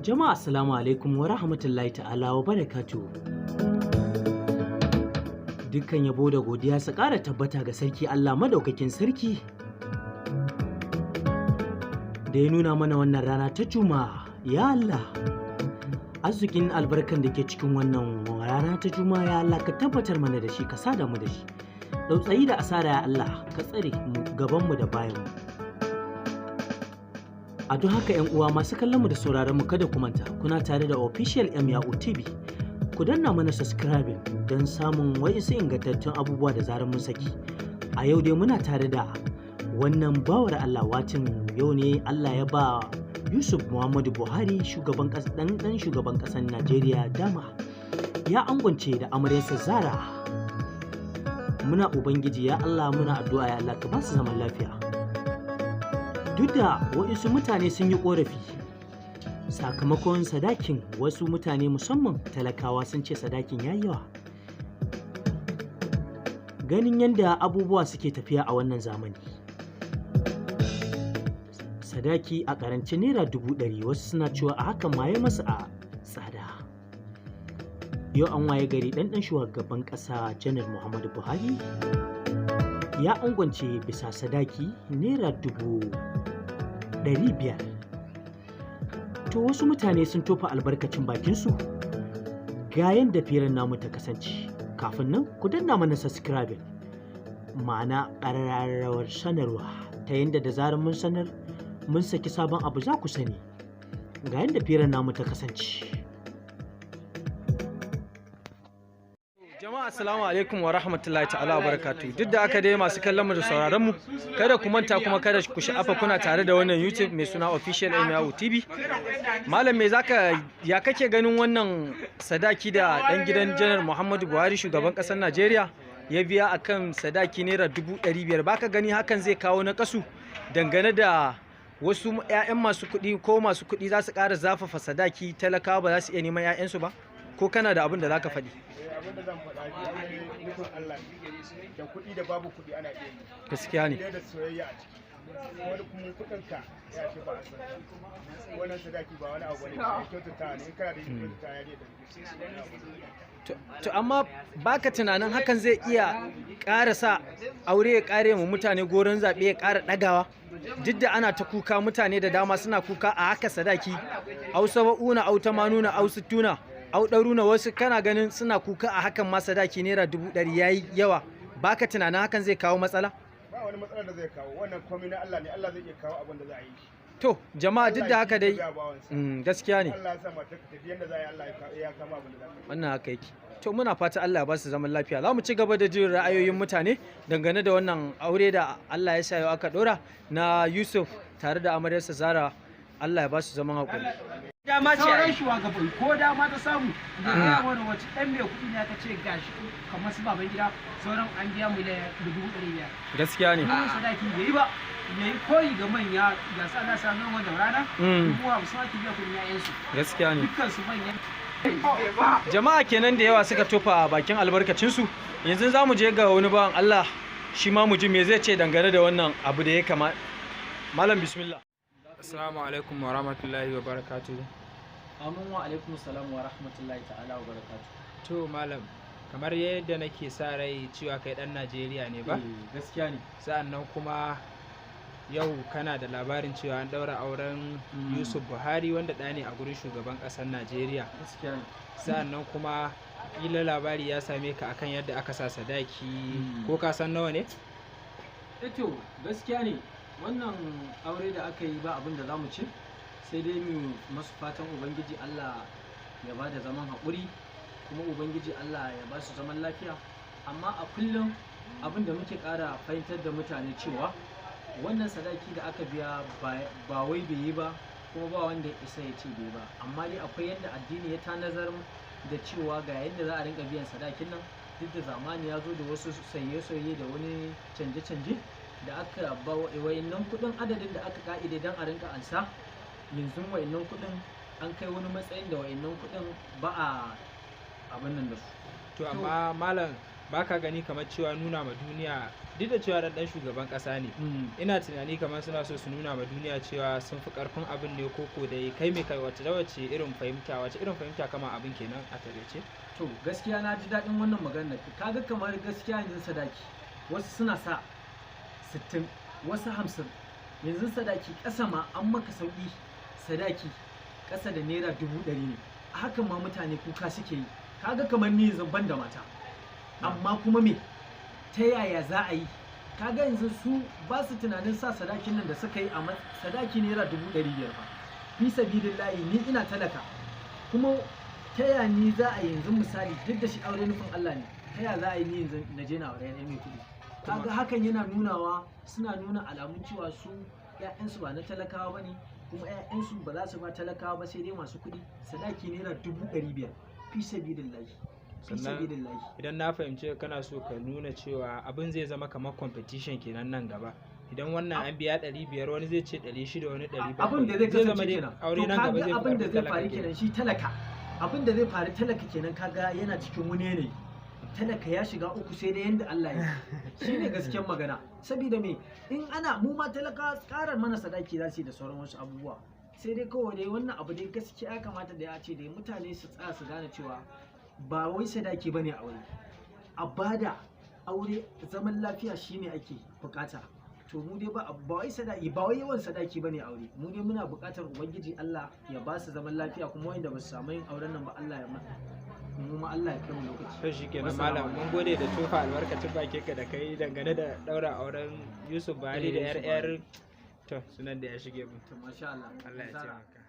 Jama'a assalamu alaikum wa rahmatullahi ta'ala wa barakatuh. Dukkan yabo da godiya su ƙara tabbata ga sarki Allah madaukakin sarki da ya nuna mana wannan rana ta Juma'a. Ya Allah, arzikin albarkan da ke cikin wannan rana ta Juma'a ya Allah ka tabbatar mana da shi, ka sada mu da shi. Dautsayi da asara ya Allah ka tsare mu gabanmu da bayanmu. A don haka 'yan uwa masu kallon mu da sauraron mu kada ku manta kuna tare da official Ya'u TV. Ku danna mana subscribing don samun wasu ingantattun abubuwa da zarar mun saki. A yau dai muna tare da wannan bawar Allah, watan yau ne Allah ya ba Yusuf Muhammadu Buhari shugaban shugaban ƙasar Najeriya dama. Ya angwance da amaryarsa Zara. Muna Ubangiji ya Allah, muna addu'a ya Allah ka ba su zaman lafiya. Duk da waɗansu mutane sun yi ƙorafi sakamakon sadakin, wasu mutane musamman talakawa sun ce sadakin ya yawa. Ganin yadda abubuwa suke tafiya a wannan zamani, sadaki a ƙaranci naira 100,000, wasu suna cewa a hakan ma ya masa a tsada. Yau an waye gari ɗanɗan shugaban ƙasa Janar Muhammadu Buhari ya angwance bisa sadaki naira 500,000. To wasu mutane sun tofa albarkacin bakinsu ga yadda firar namu ta kasance. Kafin nan ku danna mana subscribing, ma'ana ƙararrawar sanarwa, ta yadda da zarar mun sanar mun saki sabon abu za ku sani. Ga yadda firar namu ta kasance. Jama'a assalamu alaikum wa rahmatullahi ta'ala wa barakatuh. Duk da aka dai masu kallon mu da sauraron mu, kada ku manta kuma kada ku sha'afa kuna tare da wannan YouTube mai suna official Ya'u TV. Malam me ya kake ganin wannan sadaki da dan gidan Janar Muhammadu Buhari shugaban kasar Najeriya ya biya akan sadaki naira 500,000? Baka gani hakan zai kawo nakasu dangane da wasu 'ya'yan masu kuɗi ko masu kuɗi za su ƙara zafafa sadaki, talakawa ba za su iya neman 'ya'yansu ba? Ko kana da abin da za ka faɗi? Abin da zan faɗa nufin Allah da kuɗi da babu kuɗi ana iya yi. Gaskiya ne. Da soyayya a ciki. Wani kuma kuɗinka ya ce ba a san. Wannan sadaki ba wani abu ne, ba kyautata ne, in kana da kyautata ya ne da. To amma baka tunanin hakan zai iya ƙara sa aure ya ƙare mu mutane goron zaɓe ya ƙara ɗagawa? Duk da ana ta kuka, mutane da dama suna kuka a haka sadaki ausa ba'una auta manuna ausu tuna au ɗaruna, wasu kana ganin suna kuka a hakan ma sadaki naira 100,000 yayi yawa. Baka tunanin hakan zai kawo matsala? Ba wani matsala da zai kawo, wannan komai na Allah ne, Allah zai iya kawo abin da za a yi. To jama'a duk da haka dai gaskiya ne. Allah ya sa mata ka tafi yanda za a yi, Allah ya kama abin da za a yi. Wannan haka yake. To muna fata Allah ya ba su zaman lafiya. Za mu ci gaba da jin ra'ayoyin mutane dangane da wannan aure da Allah ya sa yau aka ɗora na Yusuf tare da amaryarsa Zara. Allah ya ba su zaman haƙuri. Dama ce sauran shugaban ko dama ta samu da ya wani wacce ɗan mai kuɗi ne aka ce gashi kamar su baban gida sauran an biya mu da 500,000. Gaskiya ne. Kuma sadaki bai yi ba, ya yi koyi ga manya ga sa na sanar wanda rana kuma ba su ake biya kuɗin 'ya'yansu. Gaskiya ne. Dukkan su manyan. Jama'a kenan da yawa suka tofa bakin albarkacinsu. Yanzu za mu je ga wani bawan Allah, shi ma mu ji me zai ce dangane da wannan abu da ya kama. Malam bismillah. Assalamu alaikum wa rahmatullahi wa barakatuhu. Amin wa alaikum salam wa rahmatullahi ta'ala wa barakatuhu. To malam, kamar yadda nake sa rai cewa kai dan Najeriya ne ba? Gaskiya ne. Sa'annan kuma yau kana da labarin cewa an daura auren Yusuf Buhari wanda ɗa ne a gurin shugaban ƙasar Najeriya. Gaskiya ne. Sa'annan kuma kila labari ya same ka akan yadda aka sa sadaki, ko ka san nawa ne? To gaskiya ne. Wannan aure da aka yi ba abin da za mu ce, sai dai mu masu fatan Ubangiji Allah ya ba da zaman haƙuri, kuma Ubangiji Allah ya ba su zaman lafiya. Amma a kullum abin da muke ƙara fahimtar da mutane cewa wannan sadaki da aka biya ba wai bai yi ba, kuma ba wanda ya isa ya ce bai ba. Amma dai akwai yadda addini ya tanazar da cewa ga yadda za a rinka biyan sadakin nan, duk da zamani ya zo da wasu sauye-sauye da wani canje-canje da aka ba wa'innan kudin adadin da aka ka'ide don a rinka ansa. Yanzu wa'innan kudin an kai wani matsayin da wa'innan kudin ba a abin nan da su. To amma malam baka gani kamar cewa nuna ma duniya duk da cewa dan shugaban kasa ne, ina tunani kamar suna so su nuna ma duniya cewa sun fi karfin abin ne, koko da kai mai kai wace irin fahimta kama abin kenan a taƙaice. To gaskiya na ji daɗin wannan maganar kaga kamar gaskiya yanzu sadaki wasu suna sa 60 wasu 50 yanzu sadaki ƙasa ma an maka sauƙi, sadaki ƙasa da naira 100 ne, hakan ma mutane kuka suke yi. Kaga kamar ni yanzu ban da mata, amma kuma me ta yaya za a yi? Kaga yanzu su ba su tunanin sa sadakin nan da suka yi a sadaki naira 500 fa fi sabilillahi, ni ina talaka kuma ta yaya ni za a yanzu misali duk da shi aure nufin Allah ne, ta yaya za a yi ni yanzu na je na aure mai kuɗi? Kaga hakan yana suna nuna alamun cewa su ƴaƴansu ba na talakawa bane, kuma ƴaƴansu ba za su ba talakawa ba sai dai masu kuɗi. Sadaki naira 500 fi sabilillahi. Sannan idan na fahimce kana so ka nuna cewa abin zai zama kamar competition kenan nan gaba, idan wannan an biya 500 wani zai ce 600 wani 700, abin da zai kasance kenan. aure nan gaba zai abin da zai faru kenan shi talaka, abin da zai faru talaka kenan. Kaga yana cikin wani yanayi, talaka ya shiga uku sai da yanda Allah ya shine gaskiyar magana. Saboda me in ana mu ma talaka karar mana sadaki za su yi da sauran wasu abubuwa, sai dai kawai dai wannan abu dai gaskiya ya kamata da ya ce dai mutane su tsaya su gane cewa ba wai sadaki bane aure, a bada aure zaman lafiya shine ake bukata. To mu dai ba wai sadaki, ba wai yawan sadaki bane aure, mu dai muna bukatar ubangiji Allah ya ba su zaman lafiya, kuma wanda ba su samu yin auren nan ba Allah ya mu ma Allah ya kai mu lokaci. To shikenan malam, mun gode da tofa albarkacin bakinka da kai dangane da daura auren Yusuf Buhari da yar to sunan da ya shige mu. To masha Allah. Allah ya taimaka.